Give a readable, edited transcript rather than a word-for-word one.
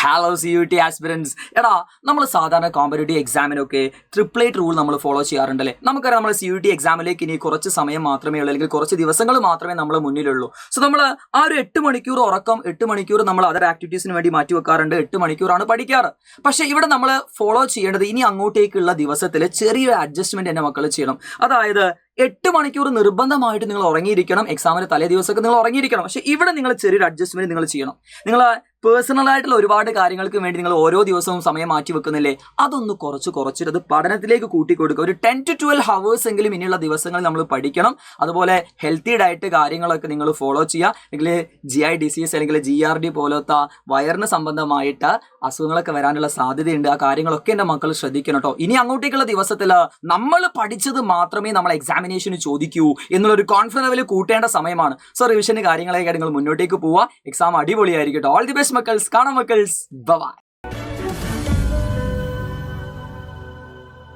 Hello CUT aspirants. എടാ, നമ്മൾ സാധാരണ കോമ്പറ്റേറ്റീവ് എക്സാമിനൊക്കെ ട്രിപ്ലേറ്റ് റൂൾ നമ്മൾ ഫോളോ ചെയ്യാറുണ്ടല്ലേ. നമുക്കറിയാം നമ്മൾ CUT എക്സാമിലേക്ക് ഇനി കുറച്ച് സമയം മാത്രമേ ഉള്ളൂ, അല്ലെങ്കിൽ കുറച്ച് ദിവസങ്ങൾ മാത്രമേ നമ്മളെ മുന്നിലുള്ളൂ. സോ നമ്മൾ ആ ഒരു 8 മണിക്കൂർ ഉറക്കം, 8 മണിക്കൂർ നമ്മൾ അതർ ആക്ടിവിറ്റീസിന് വേണ്ടി മാറ്റി വെക്കാറുണ്ട്. 8 മണിക്കൂറാണ് പഠിക്കാറ്. പക്ഷേ ഇവിടെ നമ്മൾ ഫോളോ ചെയ്യേണ്ടത് ഇനി അങ്ങോട്ടേക്കുള്ള ദിവസത്തിൽ ചെറിയൊരു അഡ്ജസ്റ്റ്മെന്റ് എൻ്റെ മക്കൾ ചെയ്യണം. അതായത് 8 മണിക്കൂർ നിർബന്ധമായിട്ട് നിങ്ങൾ ഉറങ്ങിയിരിക്കണം. എക്സാമിന് തലേ ദിവസമൊക്കെ നിങ്ങൾ ഉറങ്ങിയിരിക്കണം. പക്ഷേ ഇവിടെ നിങ്ങൾ ചെറിയൊരു അഡ്ജസ്റ്റ്മെന്റ് നിങ്ങൾ ചെയ്യണം. നിങ്ങൾ പേഴ്സണൽ ആയിട്ടുള്ള ഒരുപാട് കാര്യങ്ങൾക്ക് വേണ്ടി നിങ്ങൾ ഓരോ ദിവസവും സമയം മാറ്റി വെക്കുന്നില്ലേ, അതൊന്ന് കുറച്ചിട്ട് അത് പഠനത്തിലേക്ക് കൂട്ടിക്കൊടുക്കുക. ഒരു 10 to 12 hours എങ്കിലും ഇനിയുള്ള ദിവസങ്ങൾ നമ്മൾ പഠിക്കണം. അതുപോലെ ഹെൽത്തി ഡയറ്റ് കാര്യങ്ങളൊക്കെ നിങ്ങൾ ഫോളോ ചെയ്യുക. അല്ലെങ്കിൽ GI ഡിസീസ് അല്ലെങ്കിൽ GRD പോലത്തെ വയറിന് സംബന്ധമായിട്ട് അസുഖങ്ങളൊക്കെ വരാനുള്ള സാധ്യതയുണ്ട്. ആ കാര്യങ്ങളൊക്കെ എൻ്റെ മക്കൾ ശ്രദ്ധിക്കണം കേട്ടോ. ഇനി അങ്ങോട്ടേക്കുള്ള ദിവസത്തിൽ നമ്മൾ പഠിച്ചത് മാത്രമേ നമ്മൾ എക്സാമിനേഷന് ചോദിക്കൂ എന്നുള്ളൊരു കോൺഫിഡൻസ് ലെവൽ കൂട്ടേണ്ട സമയമാണ്. സോ റിവിഷന് കാര്യങ്ങളൊക്കെ നിങ്ങൾ മുന്നോട്ടേക്ക് പോവുക. എക്സാം അടിപൊളിയായിരിക്കും. ഓൾ ദി ബെസ്റ്റ് മക്കൾസ്. കാണാം മക്കൾസ്. ബൈ.